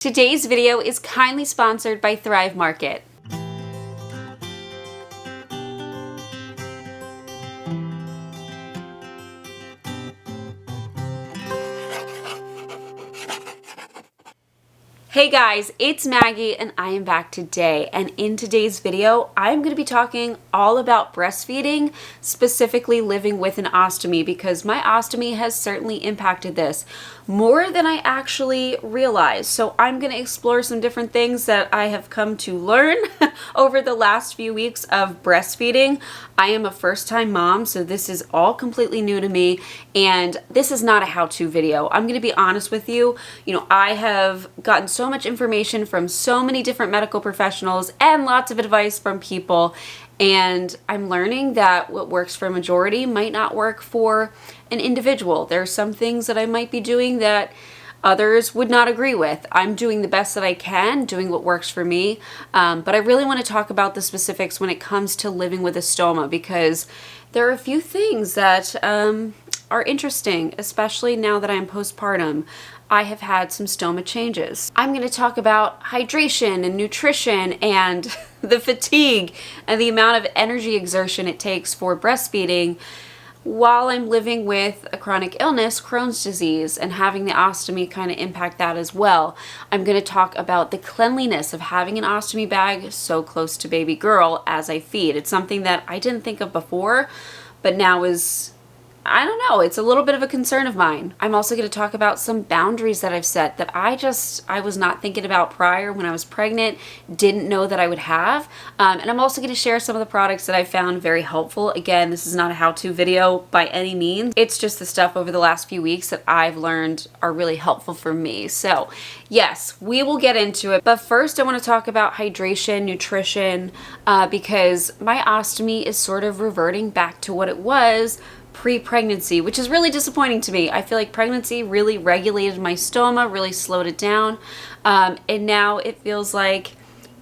Today's video is kindly sponsored by Thrive Market. Hey guys, it's Maggie and I am back today, and in today's video I'm going to be talking all about breastfeeding, specifically living with an ostomy, because my ostomy has certainly impacted this more than I actually realized. So I'm going to explore some different things that I have come to learn over the last few weeks of breastfeeding. I am a first-time mom, so this is all completely new to me, and this is not a how-to video. I'm going to be honest with you. I have gotten so much information from so many different medical professionals and lots of advice from people, and I'm learning that what works for a majority might not work for an individual. There are some things that I might be doing that others would not agree with. I'm doing the best that I can, doing what works for me, but I really want to talk about the specifics when it comes to living with a stoma, because there are a few things that are interesting, especially now that I'm postpartum. I have had some stoma changes. I'm going to talk about hydration and nutrition and the fatigue and the amount of energy exertion it takes for breastfeeding while I'm living with a chronic illness, Crohn's disease, and having the ostomy kind of impact that as well. I'm going to talk about the cleanliness of having an ostomy bag so close to baby girl as I feed. It's something that I didn't think of before, but now is, I don't know, it's a little bit of a concern of mine. I'm also going to talk about some boundaries that I've set that I was not thinking about prior when I was pregnant, didn't know that I would have. And I'm also going to share some of the products that I found very helpful. Again, this is not a how-to video by any means. It's just the stuff over the last few weeks that I've learned are really helpful for me. So yes, we will get into it. But first I want to talk about hydration, nutrition, because my ostomy is sort of reverting back to what it was pre-pregnancy, which is really disappointing to me. I feel like pregnancy really regulated my stoma, really slowed it down, and now it feels like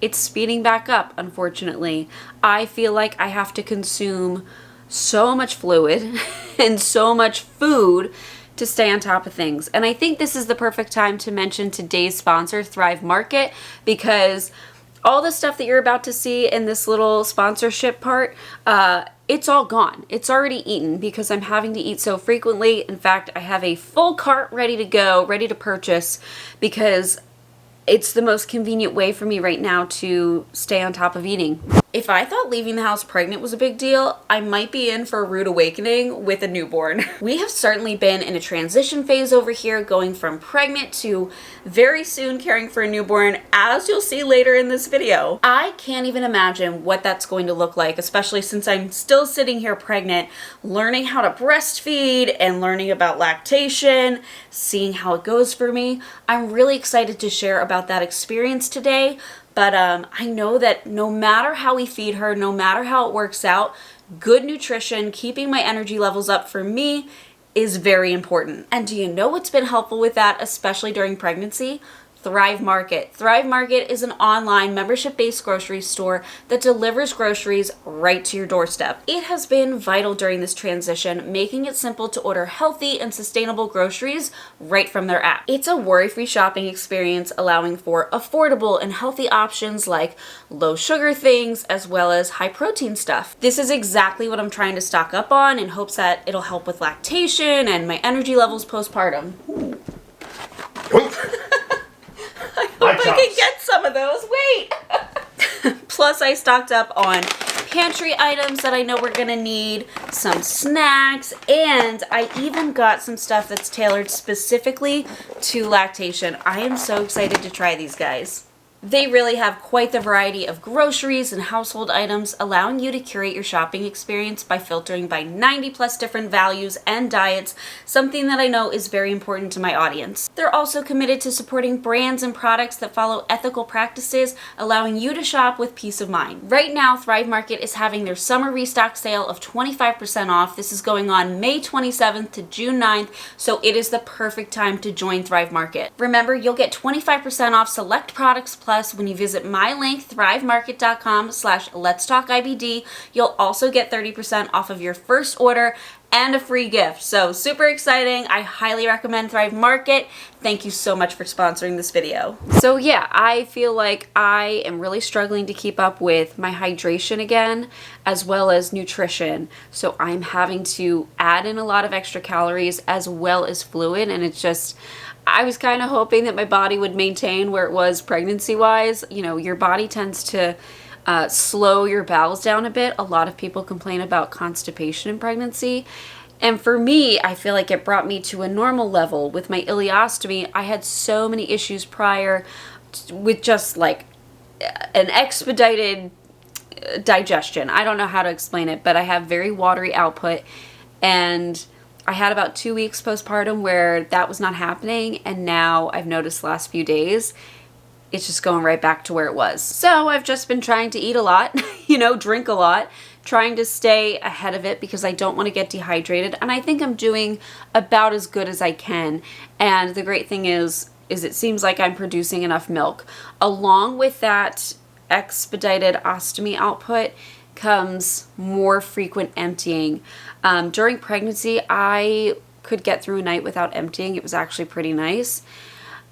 it's speeding back up, unfortunately. I feel like I have to consume so much fluid and so much food to stay on top of things. And I think this is the perfect time to mention today's sponsor, Thrive Market, because all the stuff that you're about to see in this little sponsorship part, it's all gone. It's already eaten because I'm having to eat so frequently. In fact, I have a full cart ready to go, ready to purchase, because it's the most convenient way for me right now to stay on top of eating. If I thought leaving the house pregnant was a big deal, I might be in for a rude awakening with a newborn. We have certainly been in a transition phase over here, going from pregnant to very soon caring for a newborn, as you'll see later in this video. I can't even imagine what that's going to look like, especially since I'm still sitting here pregnant, learning how to breastfeed and learning about lactation, seeing how it goes for me. I'm really excited to share about that experience today. But I know that no matter how we feed her, no matter how it works out, good nutrition, keeping my energy levels up for me is very important. And do you know what's been helpful with that, especially during pregnancy? Thrive Market. Thrive Market is an online membership-based grocery store that delivers groceries right to your doorstep. It has been vital during this transition, making it simple to order healthy and sustainable groceries right from their app. It's a worry-free shopping experience, allowing for affordable and healthy options like low sugar things as well as high protein stuff. This is exactly what I'm trying to stock up on in hopes that it'll help with lactation and my energy levels postpartum. I hope I can get some of those. Wait! Plus, I stocked up on pantry items that I know we're gonna need, some snacks, and I even got some stuff that's tailored specifically to lactation. I am so excited to try these guys. They really have quite the variety of groceries and household items, allowing you to curate your shopping experience by filtering by 90+ different values and diets, something that I know is very important to my audience. They're also committed to supporting brands and products that follow ethical practices, allowing you to shop with peace of mind. Right now, Thrive Market is having their summer restock sale of 25% off. This is going on May 27th to June 9th, so it is the perfect time to join Thrive Market. Remember, you'll get 25% off select products Plus, when you visit my link, thrivemarket.com/LetsTalkIBD, you'll also get 30% off of your first order and a free gift. So super exciting. I highly recommend Thrive Market. Thank you so much for sponsoring this video. So yeah, I feel like I am really struggling to keep up with my hydration again, as well as nutrition. So I'm having to add in a lot of extra calories as well as fluid, and it's just, I was kind of hoping that my body would maintain where it was pregnancy-wise. You know, your body tends to slow your bowels down a bit. A lot of people complain about constipation in pregnancy. And for me, I feel like it brought me to a normal level. With my ileostomy, I had so many issues prior with just like an expedited digestion. I don't know how to explain it, but I have very watery output, and I had about 2 weeks postpartum where that was not happening, and now I've noticed the last few days it's just going right back to where it was. So I've just been trying to eat a lot, you know, drink a lot, trying to stay ahead of it because I don't want to get dehydrated, and I think I'm doing about as good as I can. And the great thing is it seems like I'm producing enough milk. Along with that expedited ostomy output comes more frequent emptying. During pregnancy, I could get through a night without emptying. It was actually pretty nice.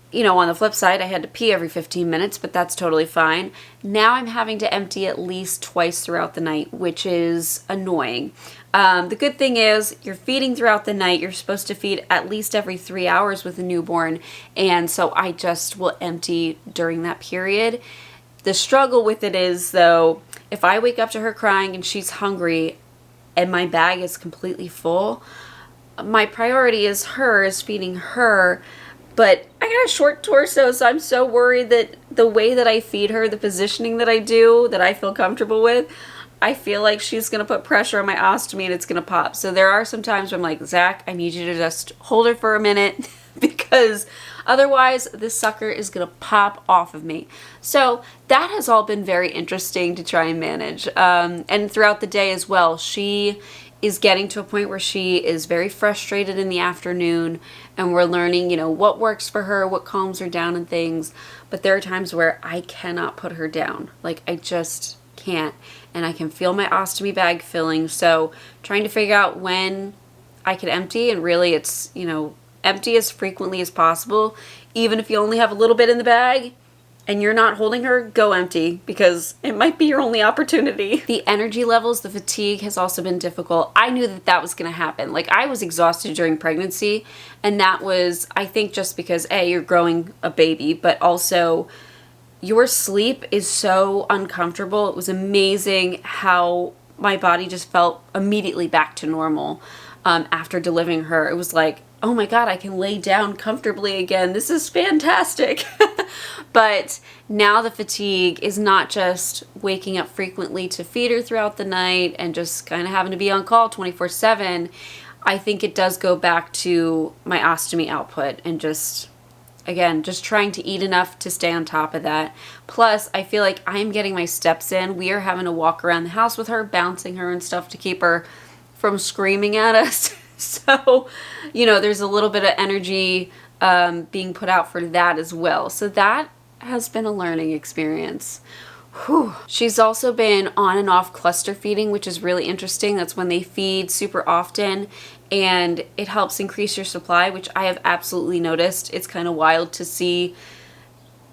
You know, on the flip side, I had to pee every 15 minutes, but that's totally fine. Now I'm having to empty at least twice throughout the night, which is annoying. The good thing is you're feeding throughout the night. You're supposed to feed at least every 3 hours with a newborn, and so I just will empty during that period. The struggle with it is, though, if I wake up to her crying and she's hungry and my bag is completely full, my priority is feeding her. But I got a short torso, so I'm so worried that the way that I feed her, the positioning that I do, that I feel comfortable with, I feel like she's going to put pressure on my ostomy and it's going to pop. So there are some times where I'm like, Zach, I need you to just hold her for a minute because otherwise this sucker is going to pop off of me. So that has all been very interesting to try and manage. And throughout the day as well, she is getting to a point where she is very frustrated in the afternoon, and we're learning, you know, what works for her, what calms her down and things. But there are times where I cannot put her down. Like, I just can't. And I can feel my ostomy bag filling. So trying to figure out when I can empty, and really it's, you know, empty as frequently as possible. Even if you only have a little bit in the bag and you're not holding her, go empty, because it might be your only opportunity. The energy levels, the fatigue has also been difficult. I knew that that was going to happen. Like, I was exhausted during pregnancy, and that was, I think, just because A, you're growing a baby, but also your sleep is so uncomfortable. It was amazing how my body just felt immediately back to normal after delivering her. It was like, oh my God, I can lay down comfortably again. This is fantastic. But now the fatigue is not just waking up frequently to feed her throughout the night and just kind of having to be on call 24/7. I think it does go back to my ostomy output and just, again, just trying to eat enough to stay on top of that. Plus, I feel like I'm getting my steps in. We are having to walk around the house with her, bouncing her and stuff to keep her from screaming at us. So, you know, there's a little bit of energy being put out for that as well. So that has been a learning experience. Whew. She's also been on and off cluster feeding, which is really interesting. That's when they feed super often, and it helps increase your supply, which I have absolutely noticed. It's kind of wild to see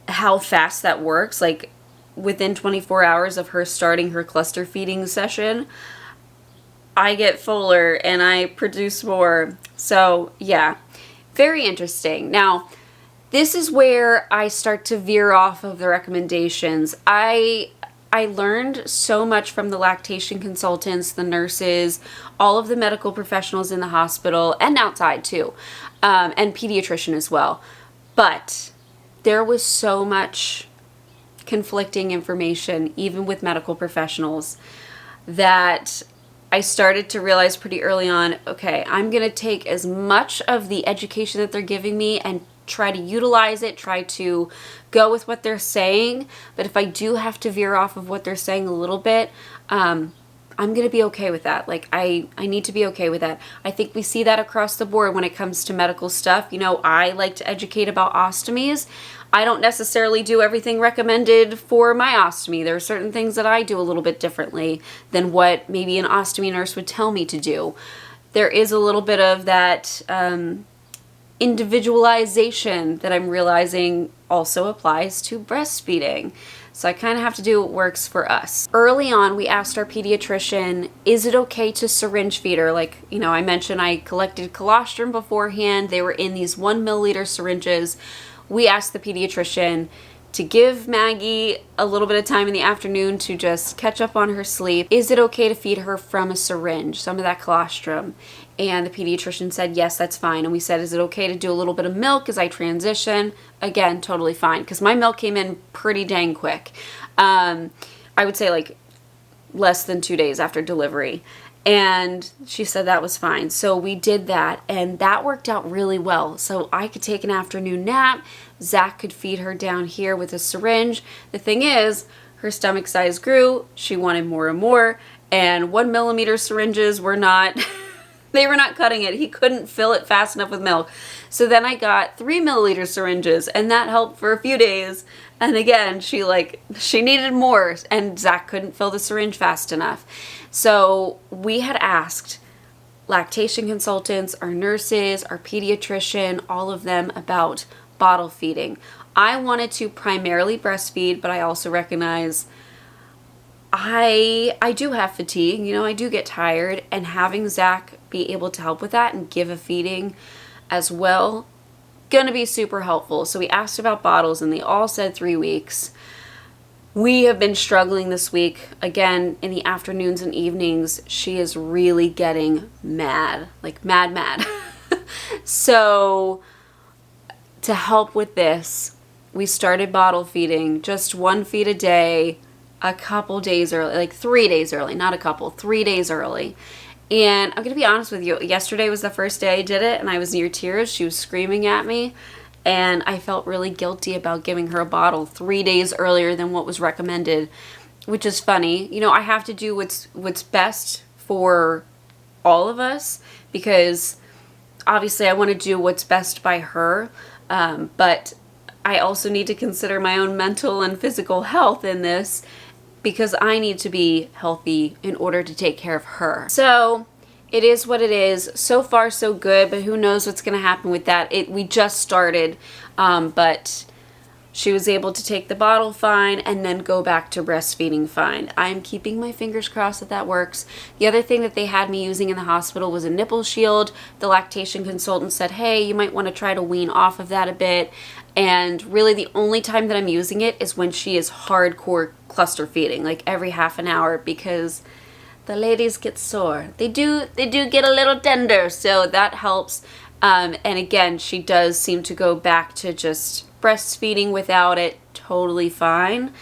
how fast that works. Like, within 24 hours of her starting her cluster feeding session, I get fuller and I produce more. So yeah, very interesting. Now, this is where I start to veer off of the recommendations. I learned so much from the lactation consultants, the nurses, all of the medical professionals in the hospital and outside too, and pediatrician as well. But there was so much conflicting information, even with medical professionals, that I started to realize pretty early on, okay, I'm going to take as much of the education that they're giving me and try to utilize it, try to go with what they're saying. But if I do have to veer off of what they're saying a little bit, I'm going to be okay with that. Like, I need to be okay with that. I think we see that across the board when it comes to medical stuff. You know, I like to educate about ostomies. I don't necessarily do everything recommended for my ostomy. There are certain things that I do a little bit differently than what maybe an ostomy nurse would tell me to do. there is a little bit of that individualization that I'm realizing also applies to breastfeeding. So I kind of have to do what works for us. Early on, we asked our pediatrician, is it okay to syringe feed her? Like, you know, I mentioned I collected colostrum beforehand. They were in these 1 milliliter syringes. We asked the pediatrician to give Maggie a little bit of time in the afternoon to just catch up on her sleep. Is it okay to feed her from a syringe, some of that colostrum? And the pediatrician said, yes, that's fine. And we said, is it okay to do a little bit of milk as I transition? Again, totally fine, because my milk came in pretty dang quick. I would say like less than 2 days after delivery. And she said that was fine. So we did that, and that worked out really well. So I could take an afternoon nap. Zach could feed her down here with a syringe. The thing is, her stomach size grew. She wanted more and more, and 1 millimeter syringes were not... They were not cutting it. He couldn't fill it fast enough with milk. So then I got 3 milliliter syringes, and that helped for a few days. And again, she needed more, and Zach couldn't fill the syringe fast enough. So we had asked lactation consultants, our nurses, our pediatrician, all of them about bottle feeding. I wanted to primarily breastfeed, but I also recognize I do have fatigue, you know, I do get tired, and having Zach be able to help with that and give a feeding as well, gonna be super helpful. So we asked about bottles, and they all said 3 weeks. We have been struggling this week. Again, in the afternoons and evenings, she is really getting mad, like mad. So to help with this, we started bottle feeding, just 1 feed a day, a couple days early, like 3 days early, not a couple, 3 days early. And I'm gonna be honest with you, yesterday was the first day I did it, and I was near tears. She was screaming at me, and I felt really guilty about giving her a bottle 3 days earlier than what was recommended, which is funny. You know, I have to do what's best for all of us, because obviously I want to do what's best by her, but I also need to consider my own mental and physical health in this, because I need to be healthy in order to take care of her. So it is what it is. So far so good, but who knows what's going to happen with that. We just started, but she was able to take the bottle fine and then go back to breastfeeding fine. I'm keeping my fingers crossed that that works. The other thing that they had me using in the hospital was a Nipple Shield. The lactation consultant said, hey, you might want to try to wean off of that a bit. And really the only time that I'm using it is when she is hardcore cluster feeding, like every half an hour, because the ladies get sore. They do get a little tender, so that helps. And again, she does seem to go back to just breastfeeding without it, totally fine.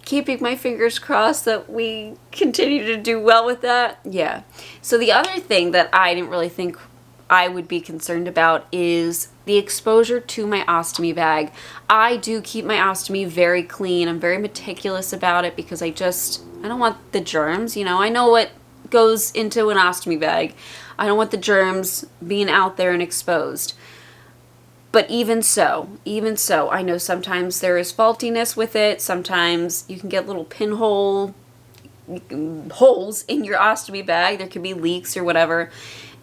Keeping my fingers crossed that we continue to do well with that. Yeah. So the other thing that I didn't really think I would be concerned about is the exposure to my ostomy bag. I do keep my ostomy very clean. I'm very meticulous about it because I don't want the germs, you know. I know what goes into an ostomy bag. I don't want the germs being out there and exposed. But even so, I know sometimes there is faultiness with it. Sometimes you can get little pinhole holes in your ostomy bag. There could be leaks or whatever.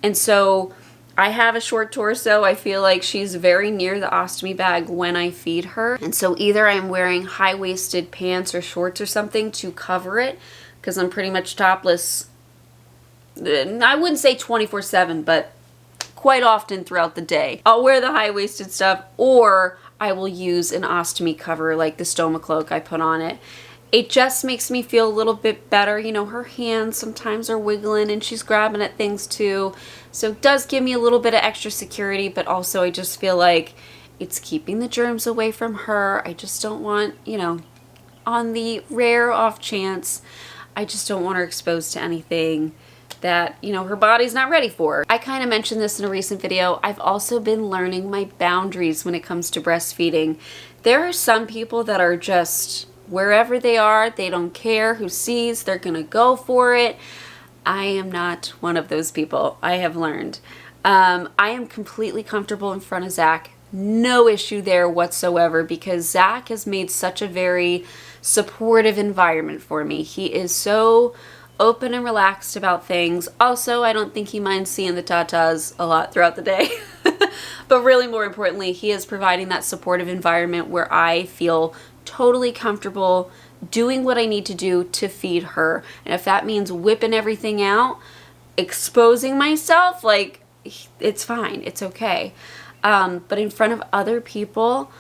And so I have a short torso. I feel like she's very near the ostomy bag when I feed her. And so either I'm wearing high-waisted pants or shorts or something to cover it, because I'm pretty much topless. I wouldn't say 24/7, but quite often throughout the day. I'll wear the high-waisted stuff, or I will use an ostomy cover like the stoma cloak I put on it. It just makes me feel a little bit better. You know, her hands sometimes are wiggling and she's grabbing at things too. So it does give me a little bit of extra security, but also I just feel like it's keeping the germs away from her. I just don't want, you know, on the rare off chance, I just don't want her exposed to anything that, you know, her body's not ready for. I kind of mentioned this in a recent video. I've also been learning my boundaries when it comes to breastfeeding. There are some people that are just wherever they are, they don't care who sees, they're gonna go for it. I am not one of those people, I have learned. I am completely comfortable in front of Zach. No issue there whatsoever, because Zach has made such a very supportive environment for me. He is so open and relaxed about things. Also, I don't think he minds seeing the tatas a lot throughout the day. But really, more importantly, he is providing that supportive environment where I feel totally comfortable doing what I need to do to feed her. And if that means whipping everything out, exposing myself, like, it's fine. It's okay. But in front of other people,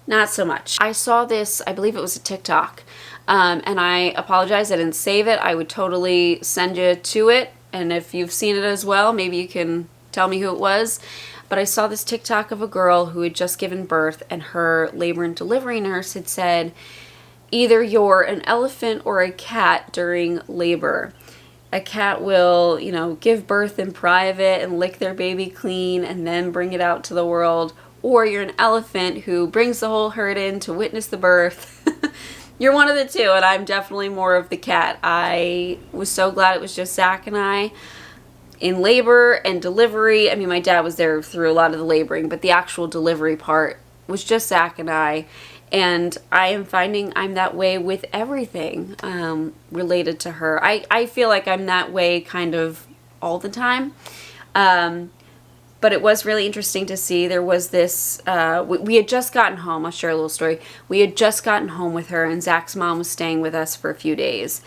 not so much. I saw this, I believe it was a TikTok, and I apologize, I didn't save it. I would totally send you to it. And if you've seen it as well, maybe you can tell me who it was. But I saw this TikTok of a girl who had just given birth, and her labor and delivery nurse had said, either you're an elephant or a cat during labor. A cat will, you know, give birth in private and lick their baby clean and then bring it out to the world. Or you're an elephant who brings the whole herd in to witness the birth. You're one of the two, and I'm definitely more of the cat. I was so glad it was just Zach and I in labor and delivery. I mean, my dad was there through a lot of the laboring, but the actual delivery part was just Zach and I. And I am finding I'm that way with everything related to her. I feel like I'm that way kind of all the time. But it was really interesting to see. There was this, we had just gotten home. I'll share a little story. We had just gotten home with her, and Zach's mom was staying with us for a few days.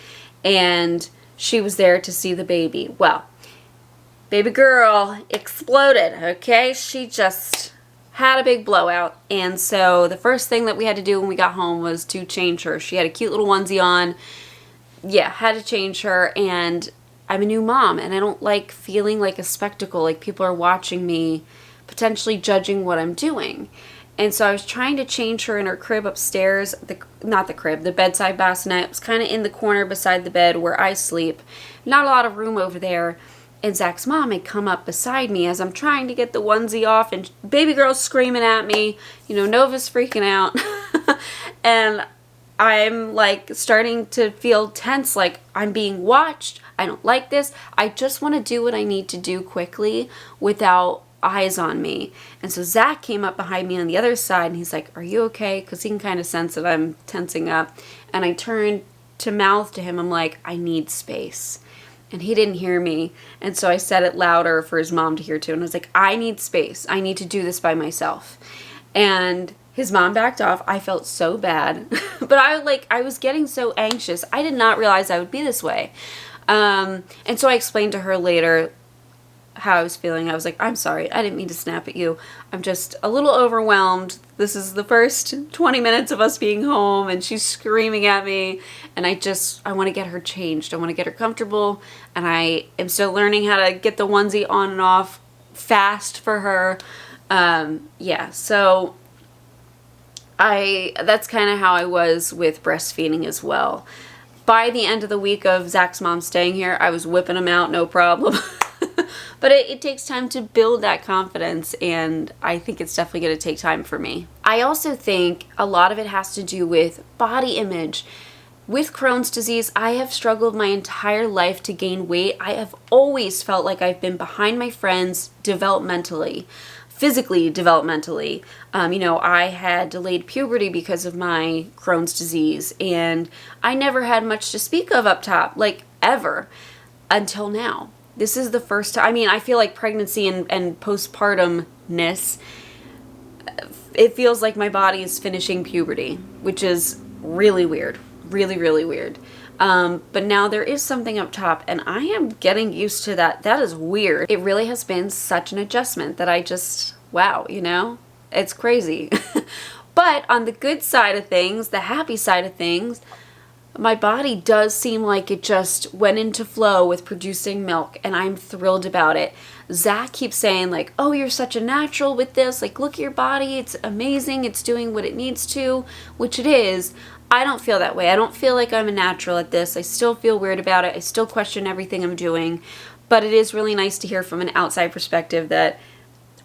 And she was there to see the baby. Well, baby girl exploded, okay? She just had a big blowout. And so the first thing that we had to do when we got home was to change her. She had a cute little onesie on. Yeah, had to change her. And I'm a new mom, and I don't like feeling like a spectacle, like people are watching me, potentially judging what I'm doing. And so I was trying to change her in her crib upstairs, not the crib, the bedside bassinet. It was kind of in the corner beside the bed where I sleep. Not a lot of room over there. And Zach's mom had come up beside me as I'm trying to get the onesie off, and baby girl's screaming at me. You know, Nova's freaking out. And I'm like starting to feel tense, like I'm being watched. I don't like this. I just want to do what I need to do quickly without eyes on me. And so Zach came up behind me on the other side, and he's like, are you okay? Because he can kind of sense that I'm tensing up. And I turned to mouth to him. I'm like, I need space. And he didn't hear me. And so I said it louder for his mom to hear too. And I was like, I need space. I need to do this by myself. And his mom backed off. I felt so bad. But I was getting so anxious. I did not realize I would be this way. And so I explained to her later how I was feeling. I was like, I'm sorry. I didn't mean to snap at you. I'm just a little overwhelmed. This is the first 20 minutes of us being home, and she's screaming at me. And I want to get her changed. I want to get her comfortable. And I am still learning how to get the onesie on and off fast for her. Yeah, so that's kind of how I was with breastfeeding as well. By the end of the week of Zach's mom staying here, I was whipping him out, no problem. But it takes time to build that confidence, and I think it's definitely going to take time for me. I also think a lot of it has to do with body image. With Crohn's disease, I have struggled my entire life to gain weight. I have always felt like I've been behind my friends developmentally, physically developmentally. You know, I had delayed puberty because of my Crohn's disease, and I never had much to speak of up top, like ever, until now. This is the first time. I mean, I feel like pregnancy and postpartumness, it feels like my body is finishing puberty, which is really weird. Really, really weird. But now there is something up top, and I am getting used to that. That is weird. It really has been such an adjustment that I just, wow, you know, it's crazy. But on the good side of things, the happy side of things, my body does seem like it just went into flow with producing milk, and I'm thrilled about it. Zach keeps saying like, oh, you're such a natural with this. Like, look at your body. It's amazing. It's doing what it needs to, which it is. I don't feel that way. I don't feel like I'm a natural at this. I still feel weird about it. I still question everything I'm doing. But it is really nice to hear from an outside perspective that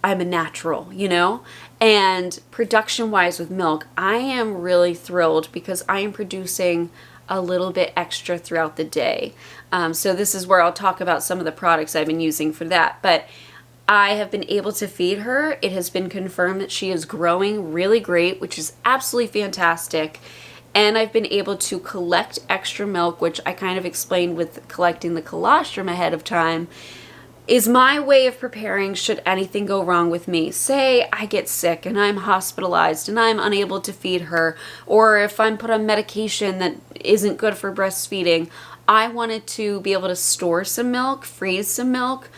I'm a natural, you know? And production-wise with milk, I am really thrilled because I am producing a little bit extra throughout the day. So this is where I'll talk about some of the products I've been using for that. But I have been able to feed her. It has been confirmed that she is growing really great, which is absolutely fantastic. and I've been able to collect extra milk, which I kind of explained with collecting the colostrum ahead of time, is my way of preparing should anything go wrong with me. Say I get sick and I'm hospitalized and I'm unable to feed her, or if I'm put on medication that isn't good for breastfeeding, I wanted to be able to store some milk, freeze some milk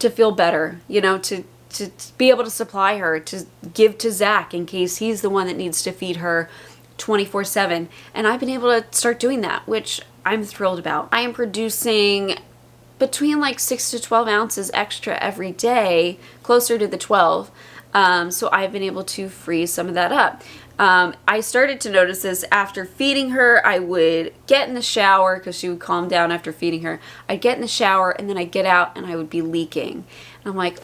to feel better, you know, to be able to supply her, to give to Zach in case he's the one that needs to feed her 24/7. And I've been able to start doing that, which I'm thrilled about. I am producing between like 6 to 12 ounces extra every day, closer to the 12. So I've been able to freeze some of that up. I started to notice this after feeding her. I would get in the shower because she would calm down after feeding her. I'd get in the shower and then I'd get out and I would be leaking. And I'm like,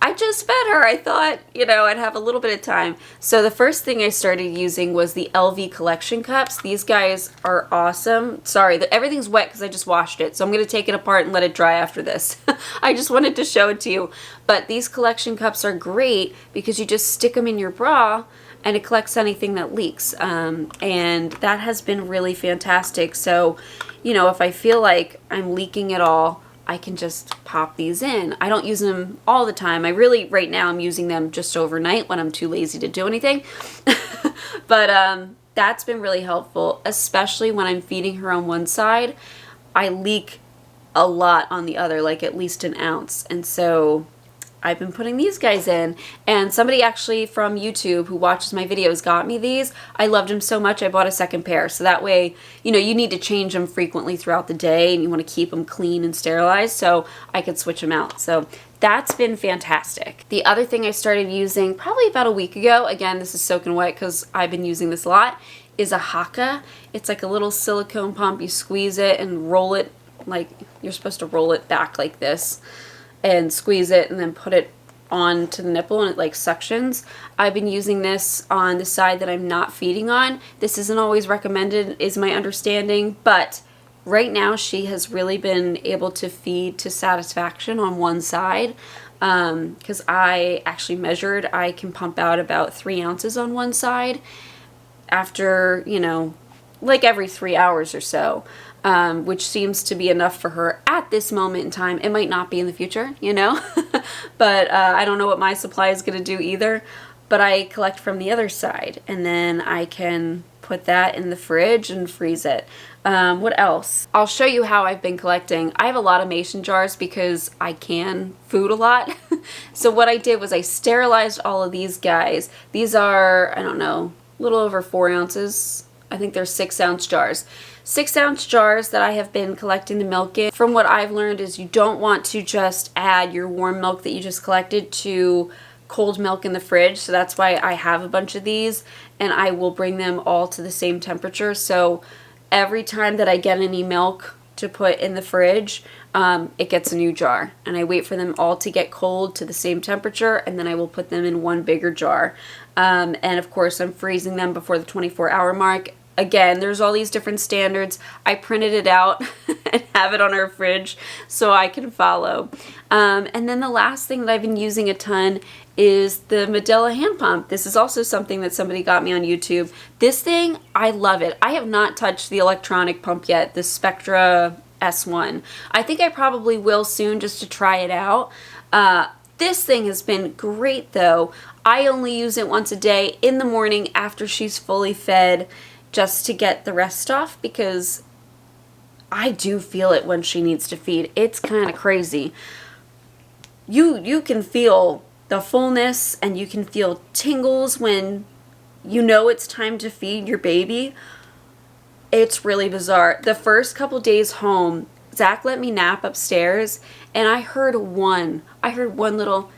I just fed her. I thought, you know, I'd have a little bit of time. So the first thing I started using was the LV collection cups. These guys are awesome. Sorry, everything's wet because I just washed it. So I'm going to take it apart and let it dry after this. I just wanted to show it to you. But these collection cups are great because you just stick them in your bra and it collects anything that leaks. And that has been really fantastic. So, you know, if I feel like I'm leaking at all, I can just pop these in. I don't use them all the time. Right now I'm using them just overnight when I'm too lazy to do anything. But that's been really helpful, especially when I'm feeding her on one side. I leak a lot on the other, like at least an ounce. And so I've been putting these guys in, and somebody actually from YouTube who watches my videos got me these. I loved them so much I bought a second pair. So that way, you know, you need to change them frequently throughout the day and you want to keep them clean and sterilized, so I could switch them out. So that's been fantastic. The other thing I started using probably about a week ago, again, this is soaking wet because I've been using this a lot, is a 𝙗𝙗𝙧𝙗𝙧. It's like a little silicone pump. You squeeze it and roll it, like you're supposed to roll it back like this and squeeze it and then put it onto the nipple and it like suctions. I've been using this on the side that I'm not feeding on. This isn't always recommended, is my understanding, but right now she has really been able to feed to satisfaction on one side, because I actually measured. I can pump out about 3 ounces on one side after, you know, like every 3 hours or so. Which seems to be enough for her at this moment in time. It might not be in the future, you know, but I don't know what my supply is going to do either. But I collect from the other side, and then I can put that in the fridge and freeze it. What else? I'll show you how I've been collecting. I have a lot of mason jars because I can food a lot. So what I did was I sterilized all of these guys. These are, I don't know, a little over 4 ounces. I think they're 6-ounce jars. 6-ounce jars that I have been collecting the milk in. From what I've learned is you don't want to just add your warm milk that you just collected to cold milk in the fridge. So that's why I have a bunch of these, and I will bring them all to the same temperature. So every time that I get any milk to put in the fridge, it gets a new jar, and I wait for them all to get cold to the same temperature, and then I will put them in one bigger jar. And of course I'm freezing them before the 24-hour mark. Again, there's all these different standards. I printed it out and have it on our fridge so I can follow. And then the last thing that I've been using a ton is the Medela hand pump. This is also something that somebody got me on YouTube. This thing, I love it. I have not touched the electronic pump yet, the Spectra S1. I think I probably will soon just to try it out. This thing has been great though. I only use it once a day in the morning after she's fully fed, just to get the rest off, because I do feel it when she needs to feed. It's kind of crazy. You can feel the fullness and you can feel tingles when you know it's time to feed your baby. It's really bizarre. The first couple days home, Zach let me nap upstairs and I heard one little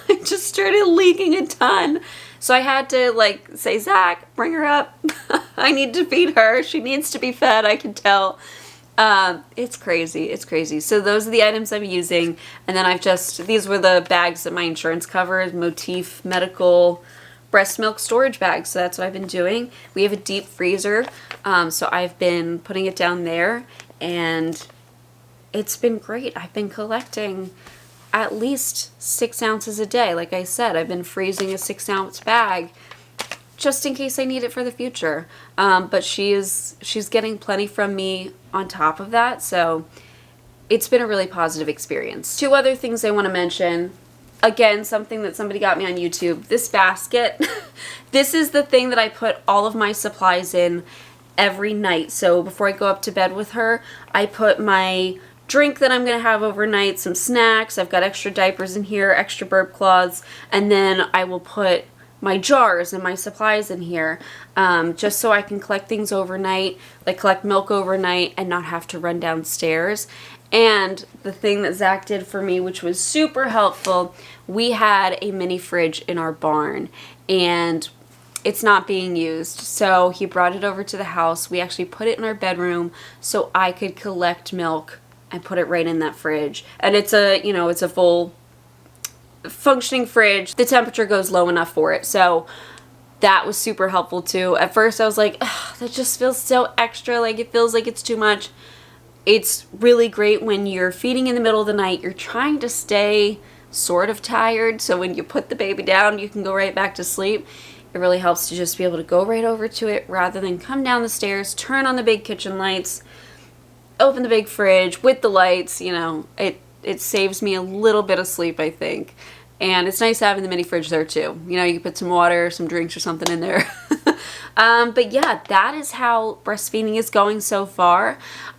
I just started leaking a ton. So I had to like say, Zach, bring her up. I need to feed her. She needs to be fed, I can tell. It's crazy. It's crazy. So those are the items I'm using. And then these were the bags that my insurance covers, Motif Medical breast milk storage bags. So that's what I've been doing. We have a deep freezer. So I've been putting it down there and it's been great. I've been collecting at least 6 ounces a day. Like I said, I've been freezing a 6-ounce bag just in case I need it for the future. But she's getting plenty from me on top of that, so it's been a really positive experience. 2 other things I want to mention. Again, something that somebody got me on YouTube. This basket. This is the thing that I put all of my supplies in every night. So before I go up to bed with her, I put my drink that I'm going to have overnight, some snacks. I've got extra diapers in here, extra burp cloths, and then I will put my jars and my supplies in here, just so I can collect things overnight, like collect milk overnight and not have to run downstairs. And the thing that Zach did for me, which was super helpful, we had a mini fridge in our barn and it's not being used. So he brought it over to the house. We actually put it in our bedroom so I could collect milk and put it right in that fridge. And it's a, you know, it's a full functioning fridge. The temperature goes low enough for it. So that was super helpful too. At first I was like, that just feels so extra. Like it feels like it's too much. It's really great when you're feeding in the middle of the night. You're trying to stay sort of tired, so when you put the baby down, you can go right back to sleep. It really helps to just be able to go right over to it rather than come down the stairs, turn on the big kitchen lights, open the big fridge with the lights. You know, it saves me a little bit of sleep, I think. And it's nice having the mini fridge there too. You know, you can put some water, some drinks or something in there. But yeah, that is how breastfeeding is going so far.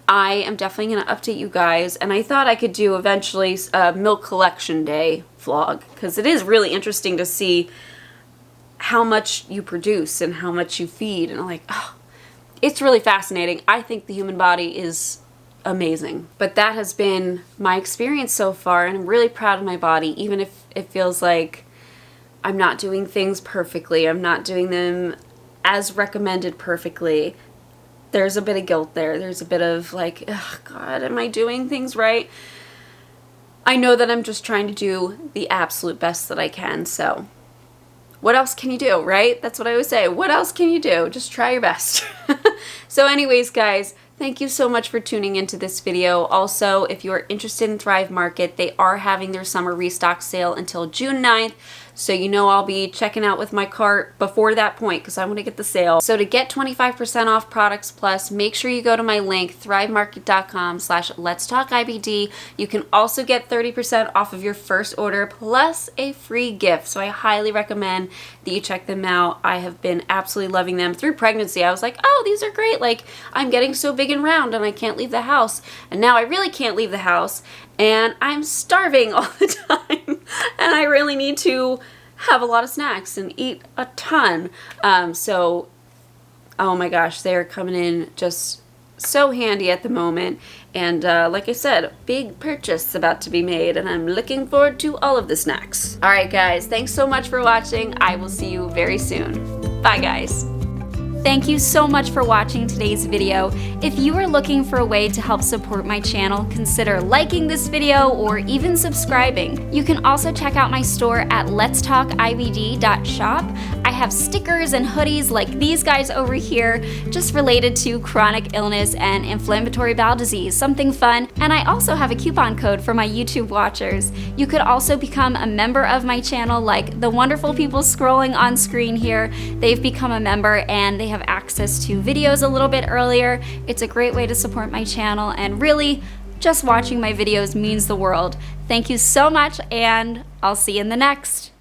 I am definitely going to update you guys, and I thought I could do eventually a milk collection day vlog, because it is really interesting to see how much you produce and how much you feed, and I'm like, oh, it's really fascinating. I think the human body is amazing. But that has been my experience so far, and I'm really proud of my body, even if it feels like I'm not doing things perfectly. I'm not doing them as recommended perfectly. There's a bit of guilt there. There's a bit of like, oh God, am I doing things right? I know that I'm just trying to do the absolute best that I can, so what else can you do, right? That's what I always say. What else can you do? Just try your best. So anyways, guys, thank you so much for tuning into this video. Also, if you're interested in Thrive Market, they are having their summer restock sale until June 9th. So you know I'll be checking out with my cart before that point because I want to get the sale. So to get 25% off products plus, make sure you go to my link, thrivemarket.com/LetsTalkIBD. You can also get 30% off of your first order plus a free gift. So I highly recommend that you check them out. I have been absolutely loving them. Through pregnancy, I was like, oh, these are great. Like, I'm getting so big and round and I can't leave the house. And now I really can't leave the house. And I'm starving all the time, and I really need to have a lot of snacks and eat a ton. So, oh my gosh, they're coming in just so handy at the moment. And like I said, big purchase about to be made, and I'm looking forward to all of the snacks. All right, guys, thanks so much for watching. I will see you very soon. Bye, guys. Thank you so much for watching today's video. If you are looking for a way to help support my channel, consider liking this video or even subscribing. You can also check out my store at LetsTalkIBD.shop. I have stickers and hoodies like these guys over here, just related to chronic illness and inflammatory bowel disease, something fun. And I also have a coupon code for my YouTube watchers. You could also become a member of my channel like the wonderful people scrolling on screen here. They've become a member and they have access to videos a little bit earlier. It's a great way to support my channel, and really just watching my videos means the world. Thank you so much, and I'll see you in the next.